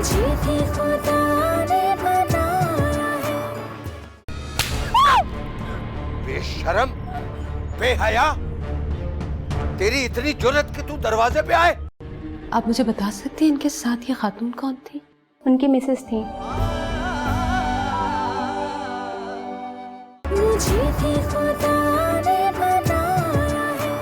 मुझे भी खुदा ने बनाया है। बेशरम, बेहया, तेरी इतनी जुर्रत कि तू दरवाजे पे आए। आप मुझे बता सकती हैं इनके साथ ये खातून कौन थी? उनकी मिसेस थी। मुझे भी खुदा ने बनाया है।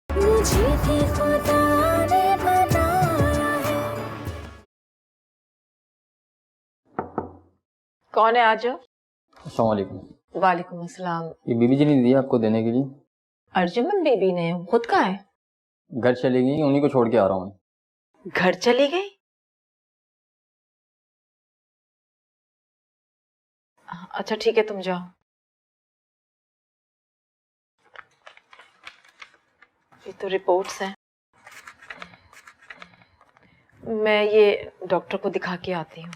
मुझे भी खुदा ने बनाया है। कौन है? आ जाओ। अस्सलाम वालेकुम। वालेकुम अस्सलाम। ये बीबी जी ने दिया आपको देने के लिए। अर्जुमन बेबी ने? खुद का है? घर चली गई, उन्हीं को छोड़ के आ रहा हूँ। घर चली गई? अच्छा ठीक है, तुम जाओ। ये तो रिपोर्ट्स हैं, मैं ये डॉक्टर को दिखा के आती हूँ।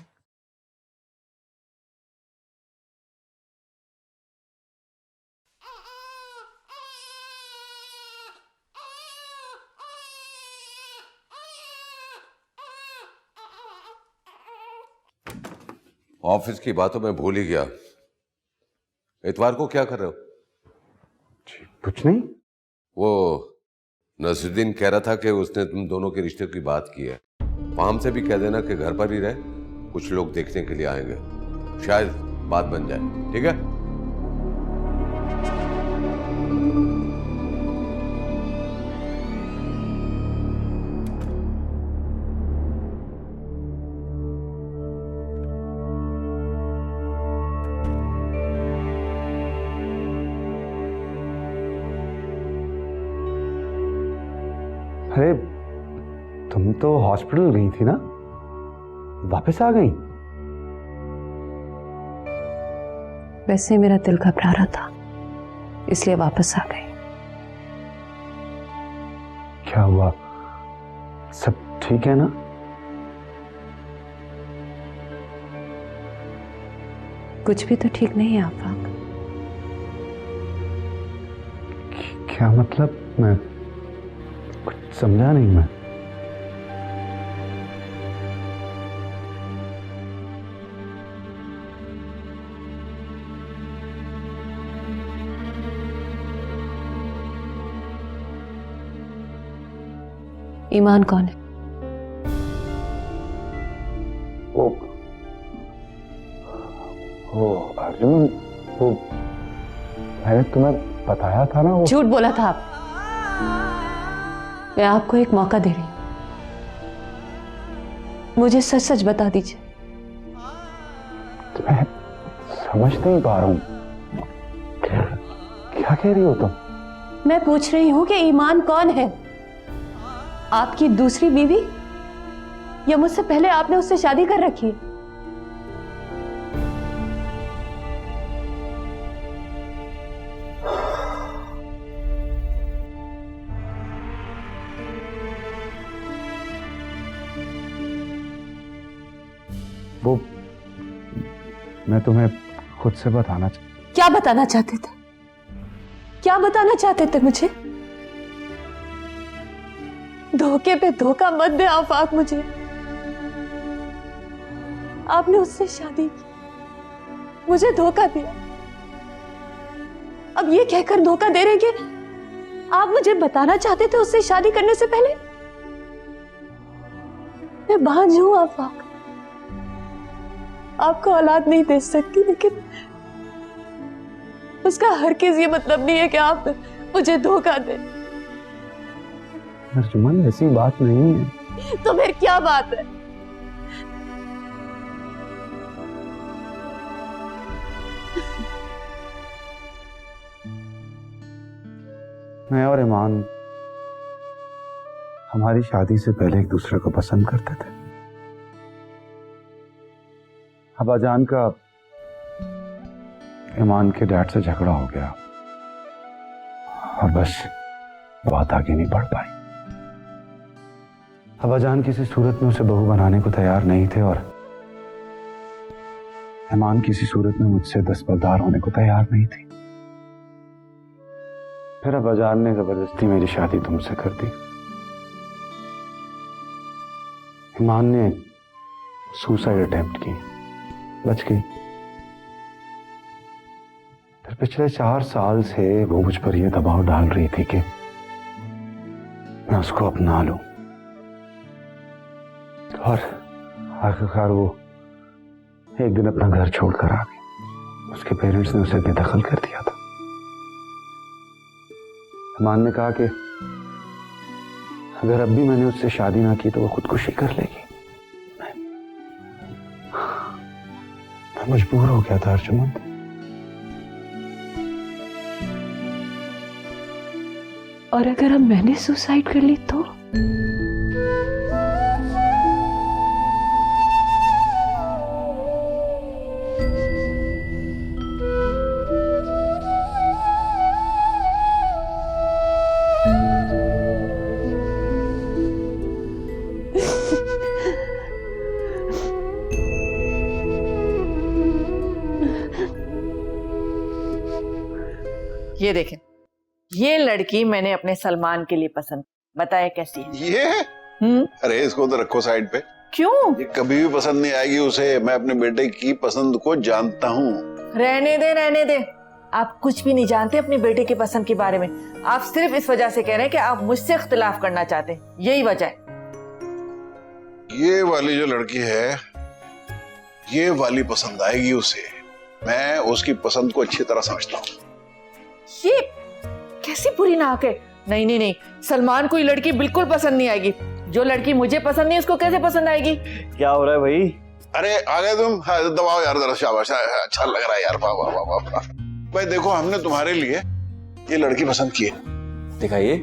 ऑफिस की बातों में भूल ही गया। इतवार को क्या कर रहे हो? जी कुछ नहीं। वो नसरुद्दीन कह रहा था कि उसने तुम दोनों के रिश्ते की बात की है। फार्म से भी कह देना कि घर पर ही रहे, कुछ लोग देखने के लिए आएंगे, शायद बात बन जाए। ठीक है? अरे तुम तो हॉस्पिटल गई थी ना, वापस आ गई? वैसे मेरा दिल घबरा रहा था, इसलिए वापस आ गई। क्या हुआ? सब ठीक है ना? कुछ भी तो ठीक नहीं है आफाक। क्या मतलब? मैं कुछ समझा नहीं। मैं ईमान कौन है? वो अर्जुन, वो मैंने तुम्हें बताया था ना। वो झूठ बोला था आप। मैं आपको एक मौका दे रही हूं, मुझे सच सच बता दीजिए। मैं समझ नहीं पा रहा हूं, क्या कह रही हो तुम? मैं पूछ रही हूं कि ईमान कौन है? आपकी दूसरी बीवी या मुझसे पहले आपने उससे शादी कर रखी है? वो मैं तुम्हें खुद से बताना क्या बताना चाहते थे? क्या बताना चाहते थे मुझे? धोखे पे धोखा मत दे आफाक मुझे। आपने उससे शादी की, मुझे धोखा दिया। अब ये कहकर धोखा दे रहे कि आप मुझे बताना चाहते थे उससे शादी करने से पहले मैं बांझ हूं आफाक, आपको औलाद नहीं दे सकती, लेकिन उसका हरगिज़ ये मतलब नहीं है कि आप मुझे धोखा दें। अर्जुमन, ऐसी बात नहीं है। तो फिर क्या बात है? मैं और ईमान हमारी शादी से पहले एक दूसरे को पसंद करते थे। अब्बाजान का ईमान के डैड से झगड़ा हो गया और बस बात आगे नहीं बढ़ पाई। अब्बाजान किसी सूरत में उसे बहू बनाने को तैयार नहीं थे और ईमान किसी सूरत में मुझसे दस्तबरदार होने को तैयार नहीं थी। फिर अब्बाजान ने जबरदस्ती मेरी शादी तुमसे कर दी। ईमान ने सुसाइड अटेम्प्ट की, बच गई। फिर पिछले 4 साल से वो मुझ पर यह दबाव डाल रही थी कि मैं उसको अपना लूं, और आखिरकार वो एक दिन अपना घर छोड़कर आ गई। उसके पेरेंट्स ने उसे बेदखल कर दिया था। ईमान ने कहा कि अगर अब भी मैंने उससे शादी ना की तो वो खुदकुशी कर लेगी। मैं मजबूर हो गया था अर्जुमन। और अगर अब मैंने सुसाइड कर ली तो? ये देखें, ये लड़की मैंने अपने सलमान के लिए पसंद, बताया कैसी है? ये अरे इसको तो रखो साइड पे। क्यों? ये कभी भी पसंद नहीं आएगी उसे। मैं अपने बेटे की पसंद को जानता हूँ। रहने दे, रहने दे। आप कुछ भी नहीं जानते अपने बेटे की पसंद के बारे में। आप सिर्फ इस वजह से कह रहे हैं कि आप मुझसे इख्तिलाफ करना चाहते हैं, यही वजह है। ये वाली जो लड़की है, ये वाली पसंद आएगी उसे। मैं उसकी पसंद को अच्छी तरह समझता हूँ। ये कैसी बुरी नाक है। नहीं नहीं नहीं, सलमान को ये लड़की बिल्कुल पसंद नहीं आएगी। जो लड़की मुझे पसंद नहीं उसको कैसे पसंद आएगी? क्या हो रहा है भाई? अरे आ गए तुम? हाँ, दबाओ यार जरा, शाबाश, अच्छा लग रहा है यार। वाह वाह वाह वाह वाह। भाई देखो, हमने तुम्हारे लिए ये लड़की पसंद की है। दिखाइए।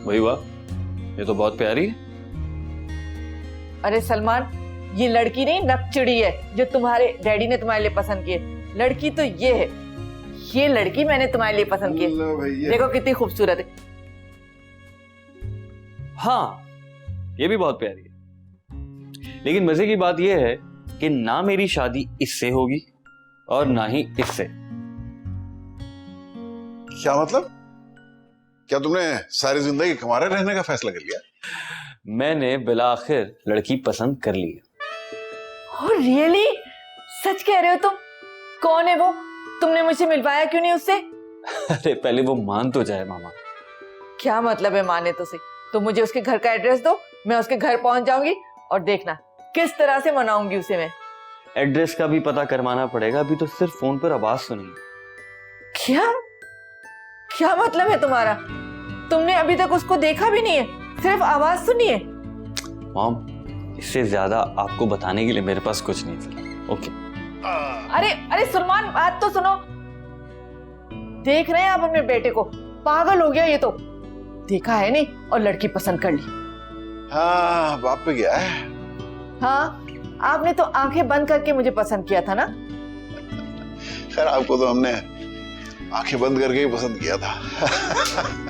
वही वाह, ये तो बहुत प्यारी है। अरे सलमान, ये लड़की नहीं नकचिड़ी है जो तुम्हारे डैडी ने तुम्हारे लिए पसंद की है। लड़की तो ये है। ये लड़की मैंने तुम्हारे लिए पसंद की है। देखो कितनी खूबसूरत है। हाँ, ये भी बहुत प्यारी है। लेकिन मजे की बात यह है कि ना मेरी शादी इससे होगी और ना ही इससे। क्या मतलब? क्या तुमने सारी जिंदगी कुंवारे रहने का फैसला कर लिया? मैंने बिलाखिर लड़की पसंद कर ली है। Oh really? सच कह रहे हो तुम? कौन है वो? तुमने मुझे मिलवाया क्यों नहीं उससे? अरे पहले वो मान तो जाए मामा। क्या मतलब है माने तो से? तुम मुझे उसके घर का एड्रेस दो, मैं उसके घर पहुंच जाऊंगी और देखना किस तरह से मनाऊंगी उसे मैं। एड्रेस का भी पता करवाना पड़ेगा, अभी तो सिर्फ फोन पर आवाज सुनी। क्या क्या मतलब है तुम्हारा? तुमने अभी तक उसको देखा भी नहीं है, सिर्फ आवाज सुनी है? मॉम, इससे ज्यादा आपको बताने के लिए मेरे पास कुछ नहीं था। ओके। अरे अरे सलमान, बात तो सुनो। देख रहे हैं आप अपने बेटे को? पागल हो गया ये तो। देखा है नहीं और लड़की पसंद कर ली। हाँ, बाप पे गया है। हाँ, आपने तो आंखें बंद करके मुझे पसंद किया था ना? खैर, आपको तो हमने आंखें बंद करके ही पसंद किया था।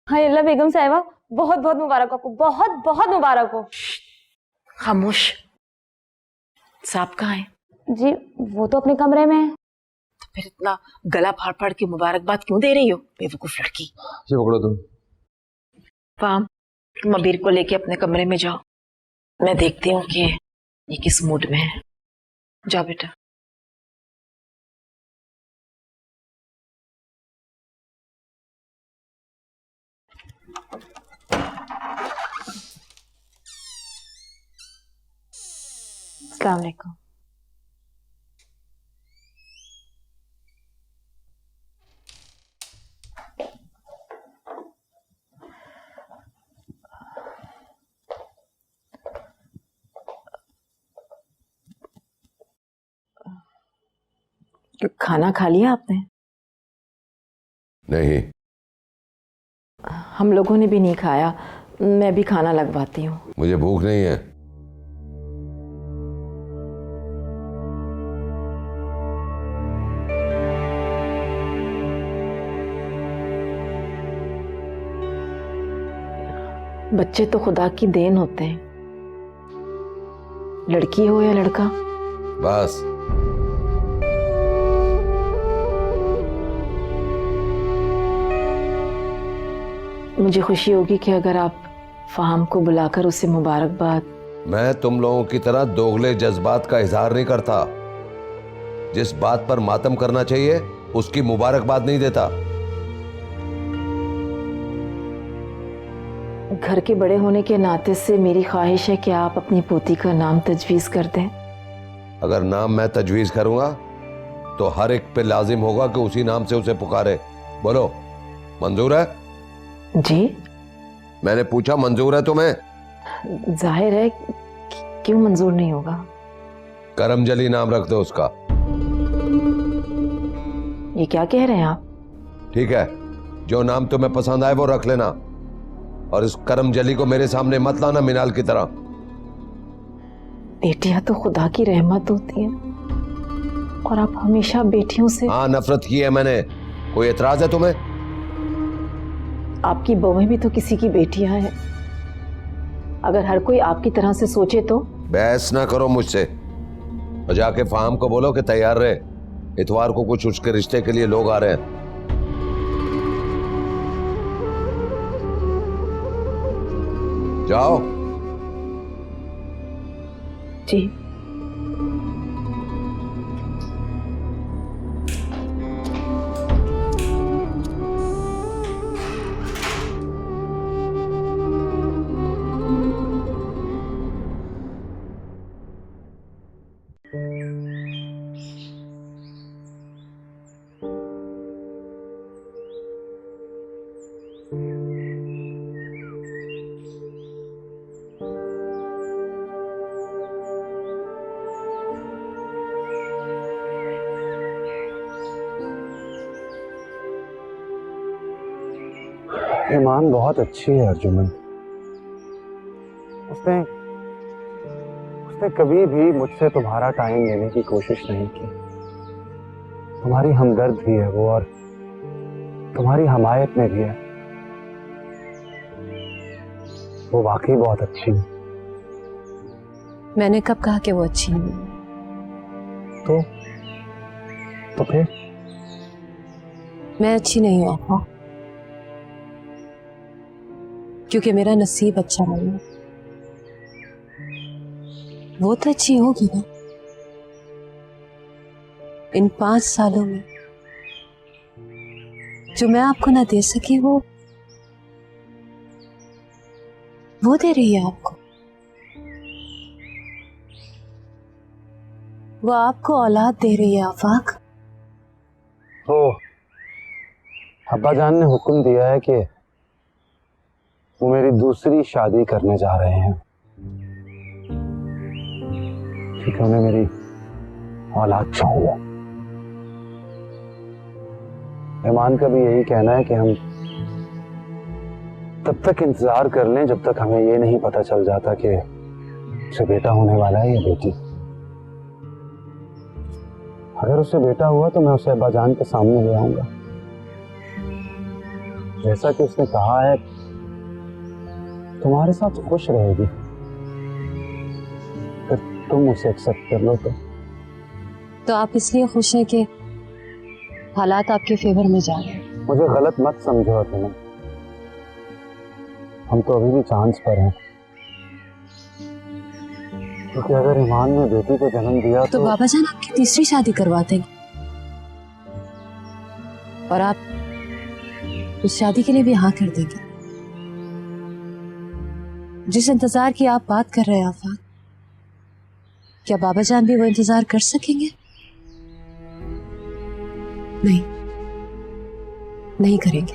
हाँ अल्लाह बेगम साहिबा, बहुत बहुत मुबारक आपको, बहुत बहुत मुबारक हो। खामोश। साहब कहाँ है? जी वो तो अपने कमरे में है। तो फिर इतना गला फाड़ फाड़ के मुबारकबाद क्यों दे रही हो, बेवकूफ लड़की? ये पकड़ो तुम। फाम, तुम अबीर को लेके अपने कमरे में जाओ, मैं देखती हूँ कि ये किस मूड में है। जाओ बेटा। अस्सलाम वालेकुम। खाना खा लिया आपने? नहीं। हम लोगों ने भी नहीं खाया, मैं भी खाना लगवाती हूँ। मुझे भूख नहीं है। बच्चे तो खुदा की देन होते हैं, लड़की हो या लड़का। बस मुझे खुशी होगी कि अगर आप फाहम को बुलाकर उसे मुबारकबाद। मैं तुम लोगों की तरह दोगले जज्बात का इजहार नहीं करता। जिस बात पर मातम करना चाहिए उसकी मुबारकबाद नहीं देता। घर के बड़े होने के नाते से मेरी ख्वाहिश है कि आप अपनी पोती का नाम तजवीज़ कर दें। अगर नाम मैं तजवीज़ करूंगा तो हर एक पे लाजिम होगा कि उसी नाम से उसे पुकारे। बोलो, मंजूर है? जी। मैंने पूछा, मंजूर है तुम्हें? जाहिर है, क्यों मंजूर नहीं होगा। करमजली नाम रख दो उसका। ये क्या कह रहे हैं आप? ठीक है, जो नाम तुम्हें पसंद आए वो रख लेना, और इस करमजली को मेरे सामने मत लाना मिनाल की तरह। बेटियां तो खुदा की रहमत होती हैं, और आप हमेशा बेटियों से। हाँ, नफरत की है मैंने। कोई एतराज है तुम्हें? आपकी बहुएं भी तो किसी की बेटियां हैं। अगर हर कोई आपकी तरह से सोचे तो। बहस ना करो मुझसे, और जाके फाहम को बोलो कि तैयार रहे। इतवार को कुछ उसके रिश्ते के लिए लोग आ रहे हैं। जाओ। जी। ईमान बहुत अच्छी है अर्जुमन। उसने कभी भी मुझसे तुम्हारा टाइम लेने की कोशिश नहीं की। तुम्हारी हमदर्द भी है वो, और तुम्हारी हमायत में भी है। वो वाकई बहुत अच्छी है। मैंने कब कहा कि वो अच्छी नहीं? तो फिर मैं अच्छी नहीं हूँ, क्योंकि मेरा नसीब अच्छा नहीं है। वो तो अच्छी होगी ना। इन 5 सालों में जो मैं आपको ना दे सकी वो दे रही है आपको। वो आपको औलाद दे रही है आफाक। तो अब्बा जान ने हुक्म दिया है कि वो मेरी दूसरी शादी करने जा रहे हैं, क्योंकि उन्हें मेरी औलाद चाहिए। ईमान का भी यही कहना है कि हम तब तक इंतजार कर लें जब तक हमें ये नहीं पता चल जाता कि उसे बेटा होने वाला है या बेटी। अगर उसे बेटा हुआ तो मैं उसे अब्बा जान के सामने ले आऊंगा। जैसा कि उसने कहा है, तुम्हारे साथ खुश रहेगी। फिर तुम उसे एक्सेप्ट कर लो तो आप इसलिए खुश हैं कि हालात आपके फेवर में जा रहे हैं। मुझे गलत मत समझो तुम्हें, हम तो अभी भी चांस पर हैं। क्योंकि अगर ईमान ने बेटी को जन्म दिया तो बाबा जान आपकी तीसरी शादी करवा देंगे, और आप उस शादी के लिए भी हाँ कर देंगे। जिस इंतजार की आप बात कर रहे हैं आफाक, क्या बाबा जान भी वो इंतजार कर सकेंगे? नहीं करेंगे।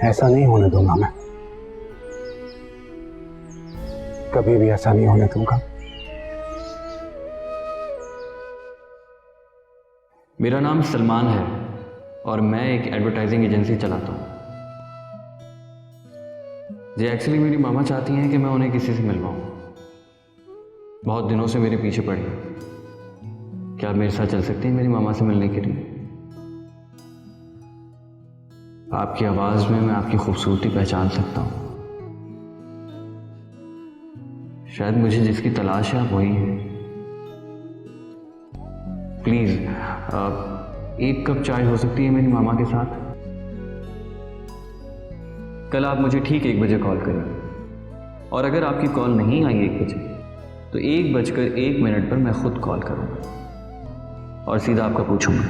ऐसा नहीं होने दूंगा मैं, कभी भी ऐसा नहीं होने दूंगा। मेरा नाम सलमान है और मैं एक एडवर्टाइजिंग एजेंसी चलाता हूँ। जी एक्चुअली मेरी मामा चाहती हैं कि मैं उन्हें किसी से मिलवाऊँ। बहुत दिनों से मेरे पीछे पड़ी हैं। क्या आप मेरे साथ चल सकते हैं मेरी मामा से मिलने के लिए? आपकी आवाज में मैं आपकी खूबसूरती पहचान सकता हूँ। शायद मुझे जिसकी तलाश है आप वही हैं। प्लीज एक कप चाय हो सकती है मेरी मामा के साथ? कल आप मुझे ठीक 1 बजे कॉल करेंगे, और अगर आपकी कॉल नहीं आई 1 बजे तो 1:01 पर मैं खुद कॉल करूंगा और सीधा आपका पूछूंगा।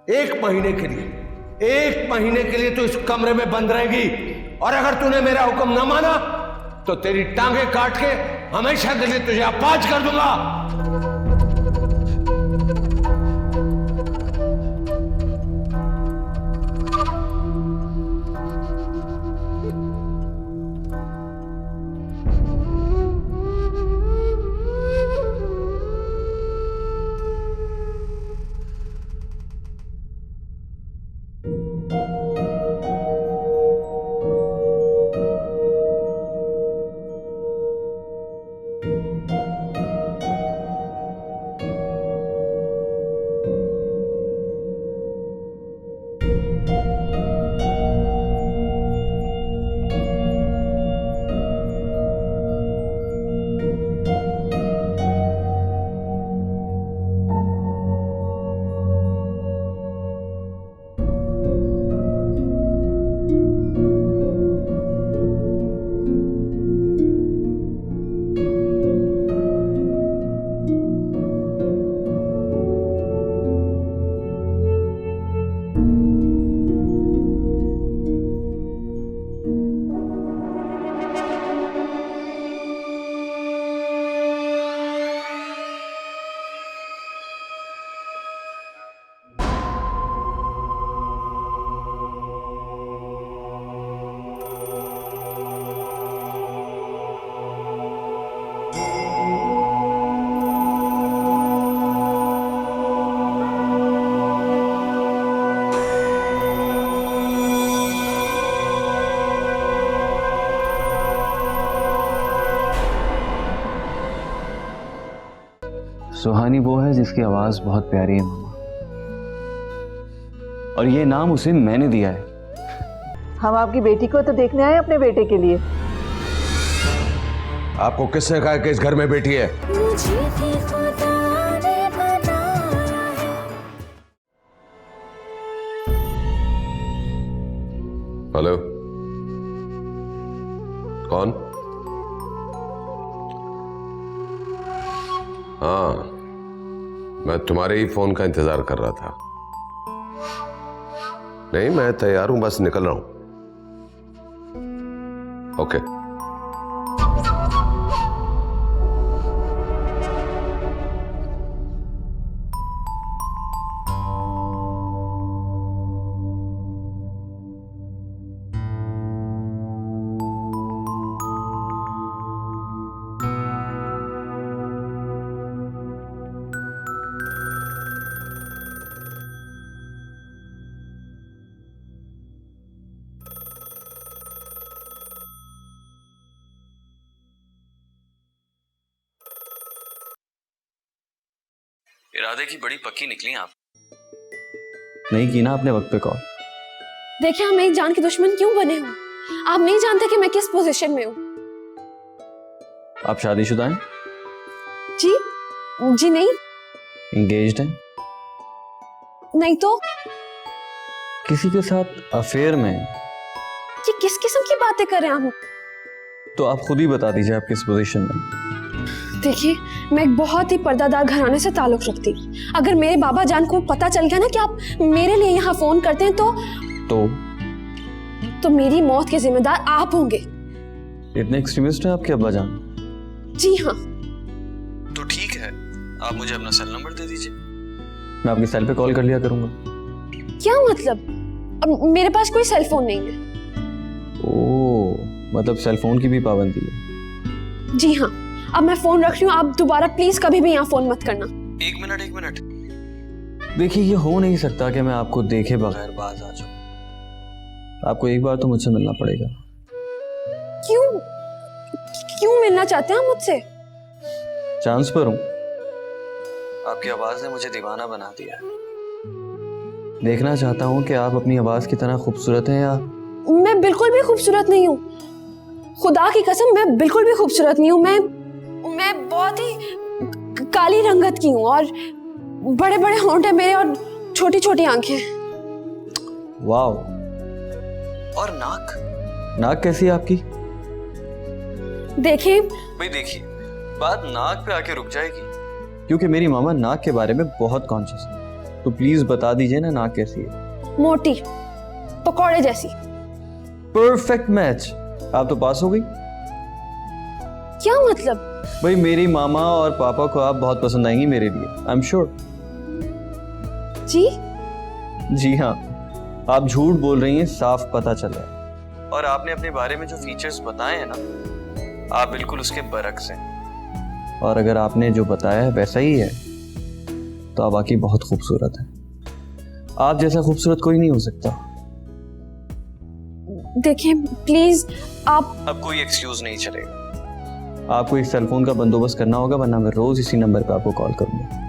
एक महीने के लिए तो इस कमरे में बंद रहेगी, और अगर तूने मेरा हुक्म न माना तो तेरी टांगे काट के हमेशा के लिए तुझे अपाज कर दूंगा। सुहानी वो है जिसकी आवाज बहुत प्यारी है मामा, और ये नाम उसे मैंने दिया है। हम आपकी बेटी को तो देखने आए अपने बेटे के लिए। आपको किसने कहा कि इस घर में बेटी है? मुझे भी खुदा ने बनाया है। हेलो, कौन? हाँ, मैं तुम्हारे ही फोन का इंतजार कर रहा था। नहीं, मैं तैयार हूं, बस निकल रहा हूं। ओके। इरादे की बड़ी पक्की निकली आप। नहीं की ना आपने वक्त पे कॉल। देखिए, हम एक जान के दुश्मन क्यों बने हो? आप नहीं जानते कि मैं किस पोजीशन में हूँ। आप शादीशुदा हैं? जी नहीं। एंगेज्ड हैं? नहीं तो। किसी के साथ अफेयर में? ये किस किस्म की बातें कर रहे हैं आप? तो आप खुद ही बता दीजिए आप किस पोजीशन में। देखिए, मैं एक बहुत ही पर्दादार घराने से ताल्लुक रखती हूँ। अगर मेरे बाबा जान को पता चल गया ना कि आप मेरे लिए यहाँ फोन करते हैं तो मेरी मौत के जिम्मेदार आप होंगे। इतने एक्सट्रीमिस्ट हैं आपके अब्बा जान? जी हाँ। तो ठीक है, आप मुझे अपना सेल नंबर दे दीजिए, मैं आपके सेल पे कॉल कर लिया करूंगा। क्या मतलब? अब मेरे पास कोई सेल फोन नहीं है। ओह, मतलब सेल फोन की भी पाबंदी है? जी हाँ। अब मैं फोन रख रही हूँ, आप दोबारा प्लीज कभी भी यहाँ फोन मत करना। एक मिनट। देखिए, ये हो नहीं सकता कि मैं आपको देखे बगैर बाज आ जाऊं। आपको एक बार तो मुझसे मिलना पड़ेगा। क्यों मिलना चाहते हैं आप मुझसे? चांस पर हूं। आपकी आवाज ने मुझे दीवाना बना दिया। देखना चाहता हूं कि आप अपनी आवाज की तरह खूबसूरत हैं या मैं बिल्कुल भी खूबसूरत नहीं हूँ। खुदा की कसम मैं बिल्कुल भी खूबसूरत नहीं हूँ। मैं बहुत ही काली रंगत की हूँ और बड़े बड़े होंठ हैं मेरे और छोटी छोटी आंखें। वाओ। और नाक कैसी है आपकी? देखिए भाई देखिए, बात नाक पे आके रुक जाएगी क्योंकि मेरी मामा नाक के बारे में बहुत कॉन्शियस है। तो प्लीज बता दीजिए ना, नाक कैसी है? मोटी, पकौड़े जैसी। Perfect match. आप तो पास हो गई। क्या मतलब? भाई मेरी मामा और पापा को आप बहुत पसंद आएंगी मेरे लिए, आई एम श्योर। जी हाँ, आप झूठ बोल रही हैं, साफ पता चल रहा है। और आपने अपने बारे में जो फीचर्स बताए हैं ना, आप बिल्कुल उसके बरक्स हैं। और अगर आपने जो बताया है वैसा ही है तो आप वाकई बहुत खूबसूरत हैं। आप जैसा खूबसूरत कोई नहीं हो सकता। देखिए प्लीज आप। अब कोई एक्सक्यूज नहीं चलेगा। आपको एक सेल फोन का बंदोबस्त करना होगा, वरना मैं रोज इसी नंबर पे आपको कॉल करूंगा।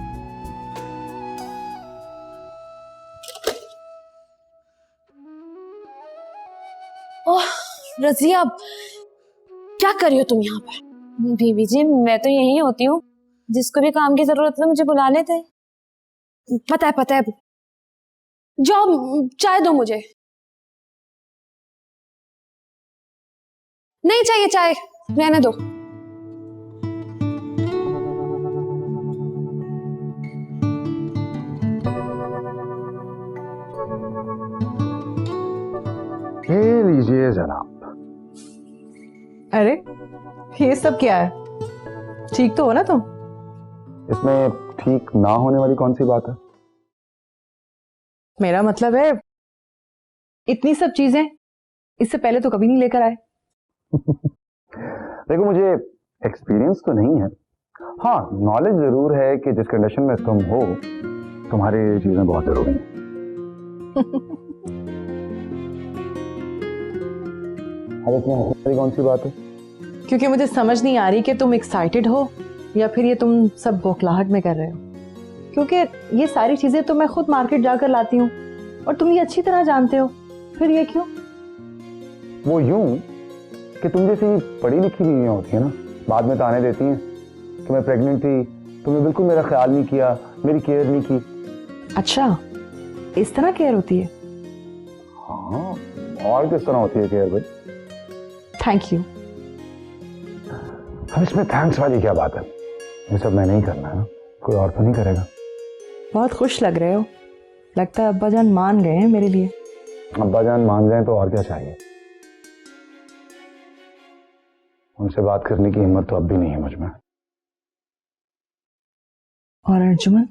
ओह रजिया, क्या कर रही हो तुम यहाँ पर? बीबी जी, मैं तो यही होती हूँ, जिसको भी काम की जरूरत है मुझे बुला लेते हैं। पता है। जाओ चाय दो मुझे। नहीं चाहिए चाय, रहने दो। ये लीजिए जनाब। अरे ये सब क्या है? ठीक तो हो ना तुम? इसमें ठीक ना होने वाली कौन सी बात है? मेरा मतलब है इतनी सब चीजें इससे पहले तो कभी नहीं लेकर आए। देखो मुझे एक्सपीरियंस तो नहीं है, हाँ नॉलेज जरूर है कि जिस कंडीशन में तुम हो तुम्हारी चीजें बहुत जरूरी हैं। अब इसमें हंसने वाली कौन सी बात है? क्योंकि मुझे समझ नहीं आ रही कि तुम एक्साइटेड हो या फिर ये तुम सब बौखलाहट में कर रहे हो। क्योंकि ये सारी चीजें तो मैं खुद मार्केट जाकर लाती हूँ और तुम ये अच्छी तरह जानते हो, फिर ये क्यों? वो यूं कि तुम जैसी पढ़ी लिखी बीवियां होती है ना, बाद में ताने देती हैं कि मैं प्रेग्नेंट थी, तुमने बिल्कुल मेरा ख्याल नहीं किया, मेरी केयर नहीं की। अच्छा, इस तरह केयर होती है? हाँ, और किस तरह होती है केयर भाई? Thank you. अब इसमें थैंक्स वाली क्या बात है? ये सब मैंने ही करना है ना, कोई और तो नहीं करेगा। बहुत खुश लग रहे हो, लगता है अब्बा जान मान गए हैं मेरे लिए। अब्बा जान मान जाए तो और क्या चाहिए? उनसे बात करने की हिम्मत तो अब भी नहीं है मुझ में। और अर्जुमन?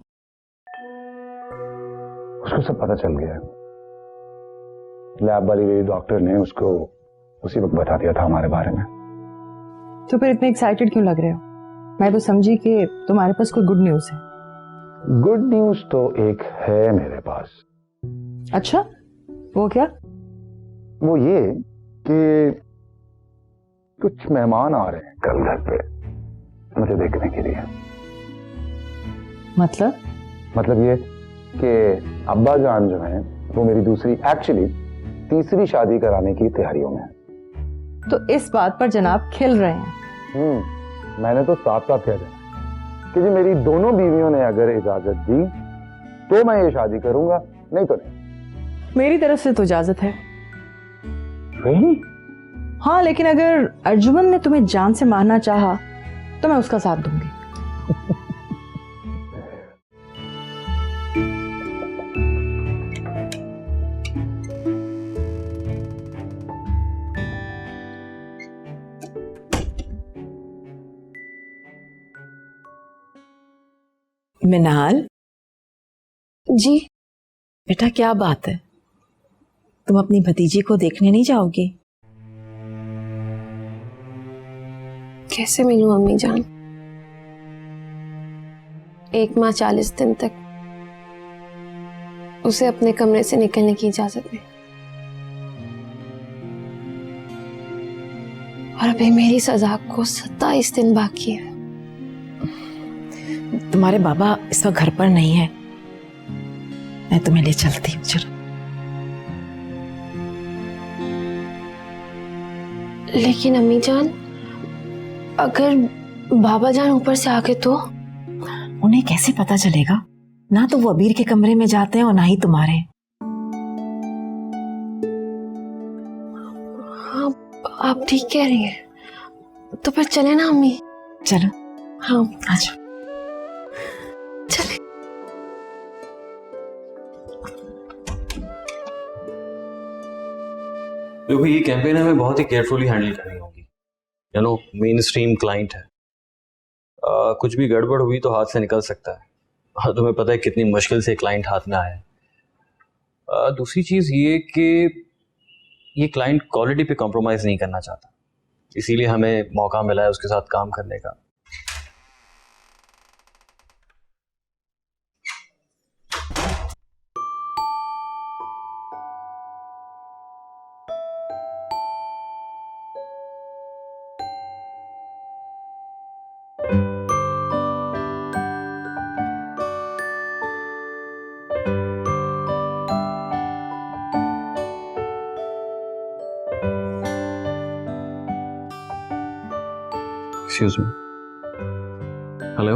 उसको सब पता चल गया है। लैब वाली लेडी डॉक्टर ने उसको उसी वक्त बता दिया था हमारे बारे में। तो फिर इतने एक्साइटेड क्यों लग रहे हो? मैं तो समझी कि तुम्हारे पास कोई गुड न्यूज है। गुड न्यूज तो एक है मेरे पास। अच्छा, वो क्या? वो ये कि कुछ मेहमान आ रहे हैं कल घर पे मुझे देखने के लिए। मतलब ये कि अब्बा जान जो हैं वो मेरी एक्चुअली तीसरी शादी कराने की तैयारियों में है। तो इस बात पर जनाब खिल रहे हैं। मैंने तो साफ साफ कह दिया कि जी मेरी दोनों बीवियों ने अगर इजाजत दी तो मैं ये शादी करूंगा, नहीं तो नहीं। मेरी तरफ से तो इजाजत है। नहीं? हाँ, लेकिन अगर अर्जुमन ने तुम्हें जान से मारना चाहा तो मैं उसका साथ दूंगी। मिनाल जी बेटा, क्या बात है? तुम अपनी भतीजी को देखने नहीं जाओगी? कैसे मिलूं अम्मी जान? एक माह 40 दिन तक उसे अपने कमरे से निकलने की इजाजत नहीं। और अभी मेरी सजा को 27 दिन बाकी है। तुम्हारे बाबा इस वक्त घर पर नहीं है, मैं तुम्हें ले चलती हूँ। चलो। लेकिन अम्मी जान, अगर बाबा जान ऊपर से आके तो? उन्हें कैसे पता चलेगा? ना तो वो अबीर के कमरे में जाते हैं और ना ही तुम्हारे। हाँ, आप ठीक कह रही हैं। तो फिर चले ना अम्मी? चलो। हाँ, आ जाओ। चले। देखो, ये कैंपेन हमें बहुत ही केयरफुली हैंडल करनी होगी। मेन स्ट्रीम क्लाइंट है। कुछ भी गड़बड़ हुई तो हाथ से निकल सकता है। हाँ, तुम्हें पता है कितनी मुश्किल से क्लाइंट हाथ में आया है। दूसरी चीज़ ये कि ये क्लाइंट क्वालिटी पे कॉम्प्रोमाइज़ नहीं करना चाहता, इसीलिए हमें मौका मिला है उसके साथ काम करने का। Excuse me. Hello?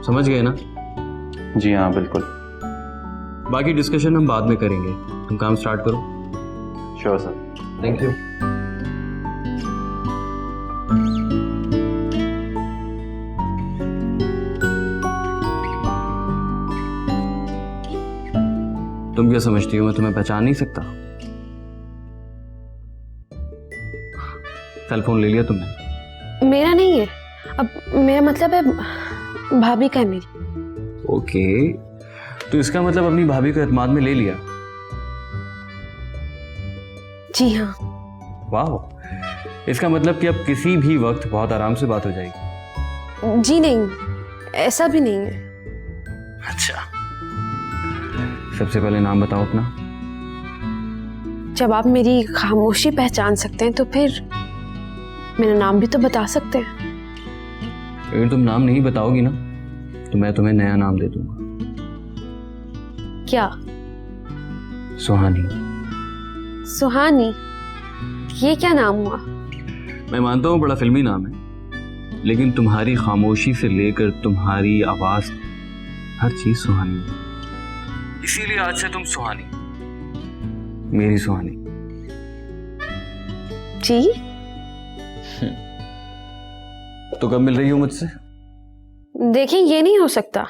समझ गए ना? जी हाँ, बिल्कुल। बाकी डिस्कशन हम बाद में करेंगे, तुम काम स्टार्ट करो। Sure sir. Thank you. तुम क्या समझती हो मैं तुम्हें पहचान नहीं सकता? सेल फोन ले लिया तुमने? मेरा नहीं है, अब मेरा मतलब है भाभी का है मेरी। ओके, तो इसका मतलब अपनी भाभी को एतमाद में ले लिया? जी हाँ। वाह, इसका मतलब कि अब किसी भी वक्त बहुत आराम से बात हो जाएगी। जी नहीं, ऐसा भी नहीं है। अच्छा, सबसे पहले नाम बताओ अपना। जब आप मेरी खामोशी पहचान सकते हैं तो फिर मेरा नाम भी तो बता सकते हैं। अगर तुम नाम नहीं बताओगी ना तो मैं तुम्हें नया नाम दे दूंगा। क्या? सुहानी। सुहानी? ये क्या नाम हुआ? मैं मानता हूँ बड़ा फिल्मी नाम है, लेकिन तुम्हारी खामोशी से लेकर तुम्हारी आवाज, हर चीज सुहानी है। इसीलिए आज से तुम सुहानी, मेरी सुहानी। जी? तो कब मिल रही हो मुझसे? देखिए, ये नहीं हो सकता।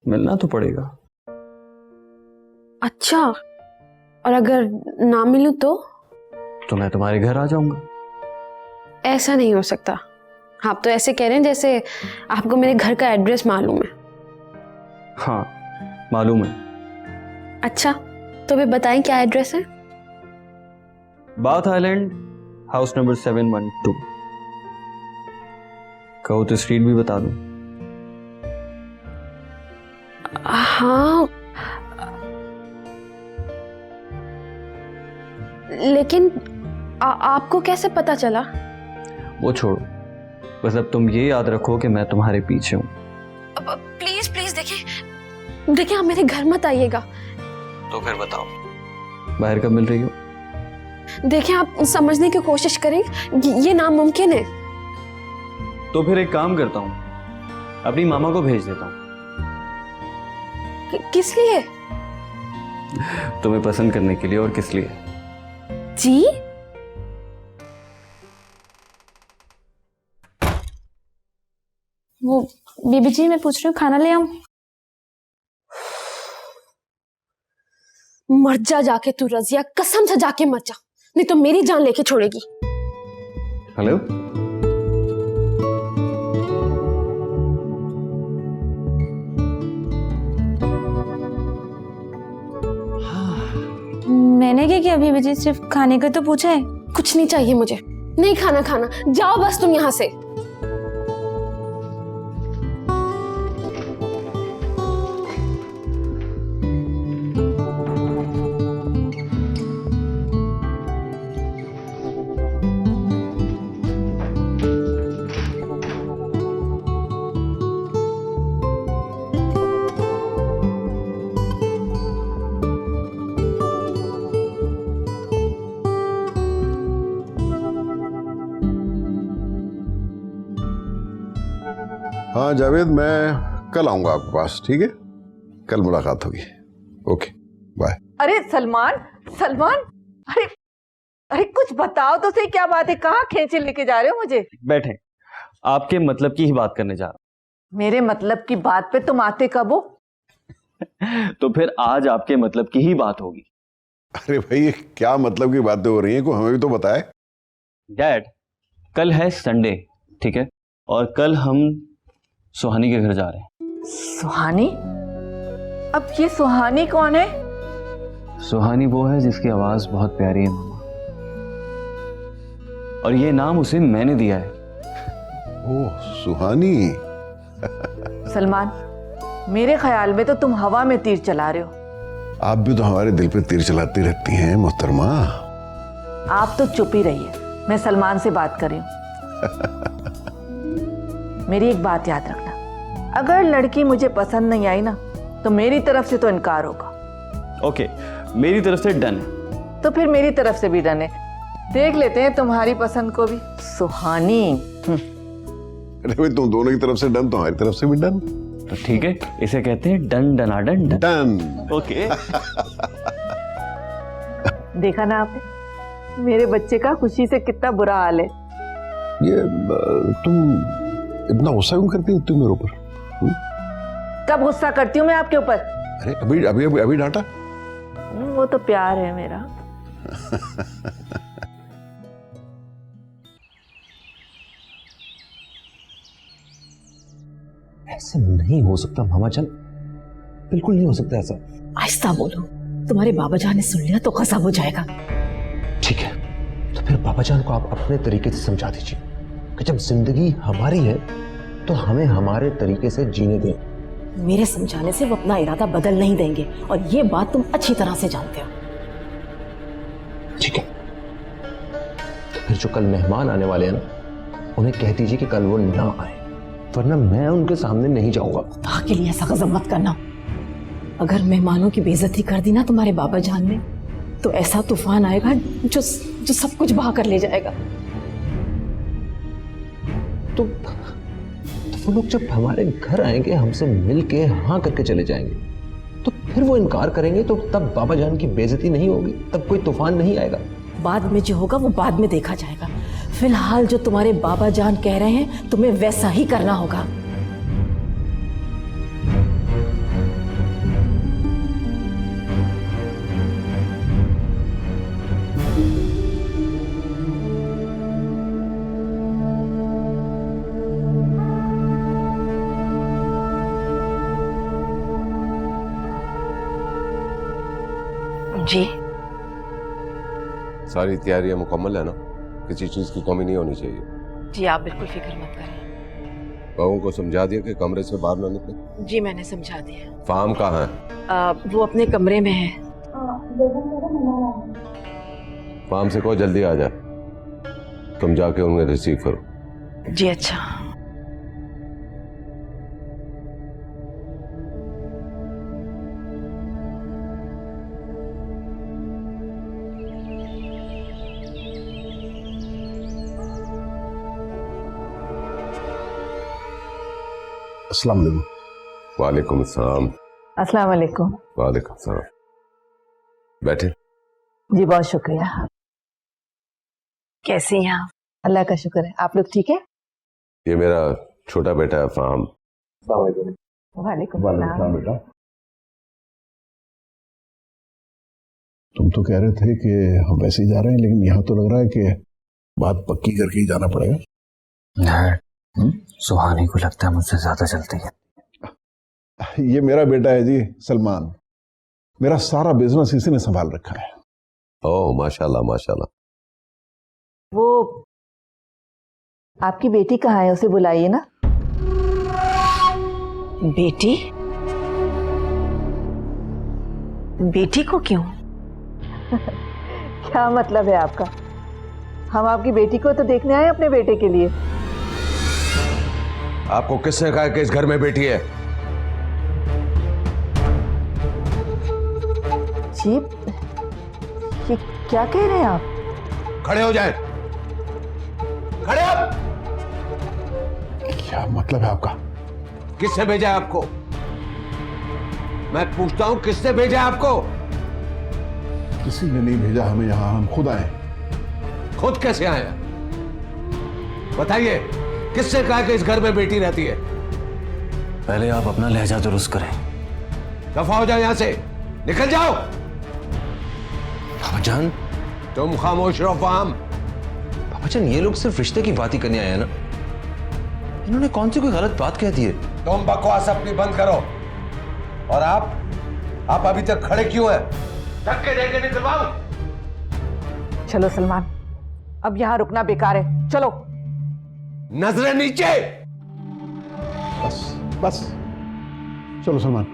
मिलना तो पड़ेगा। अच्छा, और अगर ना मिलूं तो मैं तुम्हारे घर आ जाऊंगा। ऐसा नहीं हो सकता। आप तो ऐसे कह रहे हैं जैसे आपको मेरे घर का एड्रेस मालूम है। हाँ, मालूम है। अच्छा, तो वे बताएं क्या एड्रेस है? Bath island, house number 712। कहो तो स्ट्रीट भी बता दूं? हाँ, लेकिन आपको कैसे पता चला? वो छोड़ो, बस अब तुम ये याद रखो कि मैं तुम्हारे पीछे हूं। प्लीज प्लीज देखिए, आप मेरे घर मत आइएगा। तो फिर बताओ, बाहर कब मिल रही हो? देखिए, आप समझने की कोशिश करें, ये नामुमकिन है। तो फिर एक काम करता हूं, अपनी मामा को भेज देता हूं। किस लिए? तुम्हें पसंद करने के लिए, और किस लिए? जी? वो बीबी जी, मैं पूछ रही हूँ खाना ले आऊं? मर जा जाके तू रजिया, कसम से जाके मर जा, नहीं तो मेरी जान लेके छोड़ेगी। हेलो? मैंने क्या किया बीबी जी, सिर्फ खाने का तो पूछा है। कुछ नहीं चाहिए मुझे, नहीं खाना, जाओ बस तुम यहाँ से। हाँ जावेद, मैं कल आऊंगा आपके पास, ठीक है? कल मुलाकात होगी। Okay bye. अरे सलमान, सलमान, अरे अरे कुछ बताओ तो सही, क्या बात है? कहाँ खींचे लेके जा रहे हो मुझे? बैठे, आपके मतलब की ही बात करने जा रहा मेरे मतलब की बात पे तुम आते कब हो? हूं। तो फिर आज आपके मतलब की ही बात होगी। अरे भाई, ये क्या मतलब की बातें हो रही हैं, को हमें भी तो बताए। डैड, कल है संडे, ठीक है? और कल हम सुहानी के घर जा रहे हैं। सुहानी? अब ये सुहानी कौन है? सुहानी वो है जिसकी आवाज बहुत प्यारी है मामा, और ये नाम उसे मैंने दिया है। ओह सुहानी। सलमान, मेरे ख्याल में तो तुम हवा में तीर चला रहे हो। आप भी तो हमारे दिल पे तीर चलाती रहती हैं मोहतरमा। आप तो चुप ही रहिए, मैं सलमान से बात कर रही हूँ। मेरी एक बात याद रखना, अगर लड़की मुझे पसंद नहीं आई ना, तो मेरी तरफ से तो इनकार होगा। ओके, मेरी तरफ से डन है। तो फिर मेरी तरफ से भी डन है। देख लेते हैं तुम्हारी पसंद को भी। सुहानी। अरे भाई, तुम दोनों की तरफ से डन तो हमारी तरफ से भी डन। तो ठीक है, इसे कहते हैं डन डनाडन डन। डन। ओके। देखा ना आपने, मेरे बच्चे का खुशी से कितना बुरा हाल है। ये तुम इतना गुस्सा क्यों करती हो तुम मेरे ऊपर? कब गुस्सा करती हूँ मैं आपके ऊपर? अरे अभी अभी अभी, अभी डांटा। वो तो प्यार है मेरा। ऐसा नहीं हो सकता मामा जान, बिल्कुल नहीं हो सकता ऐसा। आहिस्ता बोलो, तुम्हारे बाबा जान ने सुन लिया तो गजब हो जाएगा। ठीक है, तो फिर बाबा जान को आप अपने तरीके से समझा दीजिए कि जब जिंदगी हमारी है तो हमें हमारे तरीके से जीने दें। मेरे समझाने से वो अपना इरादा बदल नहीं देंगे, और ये बात तुम अच्छी तरह से जानते हो। ठीक है, तो फिर जो कल मेहमान आने वाले हैं ना, उन्हें कह दीजिए कि कल वो ना आए, वरना मैं उनके सामने नहीं जाऊंगा। खुदा के लिए ऐसा गजब मत करना। अगर मेहमानों की बेइज्जती कर दी ना तुम्हारे बाबा जान ने, तो ऐसा तूफान आएगा जो सब कुछ बहा कर ले जाएगा। तो वो लोग जब हमारे घर आएंगे, हमसे मिल के हाँ करके चले जाएंगे, तो फिर वो इनकार करेंगे, तो तब बाबा जान की बेइज्जती नहीं होगी, तब कोई तूफान नहीं आएगा। बाद में जो होगा वो बाद में देखा जाएगा। फिलहाल जो तुम्हारे बाबा जान कह रहे हैं, तुम्हें वैसा ही करना होगा। जी, सारी तैयारियां मुकम्मल है ना? किसी चीज की कमी नहीं होनी चाहिए। जी आप बिल्कुल फिक्र मत करें। बहू को समझा दिया कि कमरे से बाहर ना निकले? जी मैंने समझा दिया। फाहम कहाँ है? वो अपने कमरे में है। फाहम से कहो जल्दी आ जाए, तुम जाके उन्हें रिसीव करो। जी अच्छा। अस्सलाम वालेकुम। वालेकुम अस्सलाम। अस्सलाम वालेकुम। वालेकुम अस्सलाम। बैठे। जी बहुत शुक्रिया। कैसी हैं आप? अल्लाह का शुक्र है। आप लोग ठीक है? ये मेरा छोटा बेटा है फाहम। वालेकुम सलाम। बेटा, तुम तो कह रहे थे कि हम वैसे ही जा रहे हैं, लेकिन यहाँ तो लग रहा है कि बात पक्की करके ही जाना पड़ेगा। सुहानी को लगता है मुझसे ज्यादा चलती है। ये मेरा बेटा है जी, सलमान। मेरा सारा बिजनेस इसी ने संभाल रखा है। ओह माशाल्लाह माशाल्लाह। वो आपकी बेटी कहाँ है? उसे बुलाइए ना। बेटी? बेटी को क्यों? क्या मतलब है आपका? हम आपकी बेटी को तो देखने आए अपने बेटे के लिए। आपको किसने कहा कि इस घर में बेटी है? जी, ये क्या कह रहे हैं आप? खड़े हो जाए। खड़े आप। क्या मतलब है आपका? किसने भेजा है आपको? मैं पूछता हूं किसने भेजा है आपको? किसी ने नहीं भेजा हमें यहाँ, हम खुद आए। खुद कैसे आए? बताइए, किसने कहा कि इस घर में बेटी रहती है? पहले आप अपना लहजा दुरुस्त करें। दफा हो जाओ यहां से, निकल जाओ। बाबाजान, तुम खामोश रहो फाहम। बाबाजान, ये लोग सिर्फ रिश्ते की बात ही करने आए हैं ना, इन्होंने कौन सी कोई गलत बात कह दी है? तुम बकवास अपनी बंद करो। और आप अभी तक खड़े क्यों हैं? धक्के देके निकलवाओ। चलो सलमान, अब यहाँ रुकना बेकार है, चलो। नजरें नीचे। बस बस, चलो सलमान।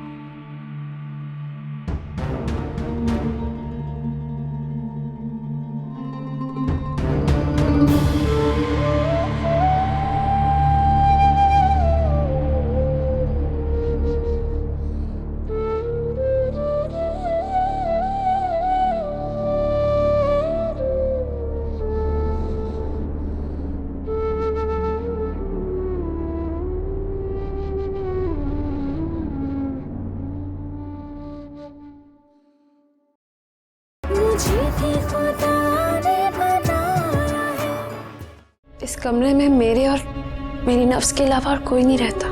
इस कमरे में मेरे और मेरी नफ्स के अलावा और कोई नहीं रहता।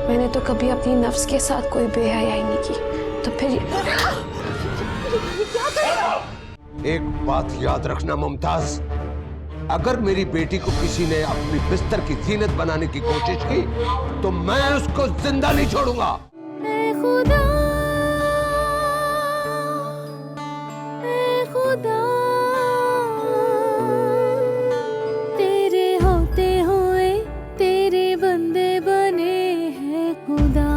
मैंने तो कभी अपनी नफ्स के साथ कोई बेहयाई नहीं की, तो फिर एक बात याद रखना मुमताज, अगर मेरी बेटी को किसी ने अपनी बिस्तर की जीनत बनाने की कोशिश की तो मैं उसको जिंदा नहीं छोड़ूंगा। ऐ खुदा, ऐ खुदा, तेरे होते हुए तेरे बंदे बने हैं खुदा।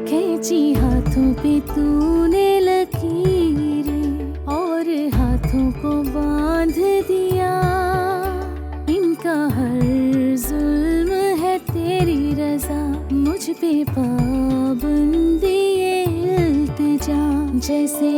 खींची हाथों पे तूने लकीरें और हाथों को बांध दिया। इनका हर जुल्म है तेरी रजा, मुझ पे पाबंदी ये इल्तिजा। जैसे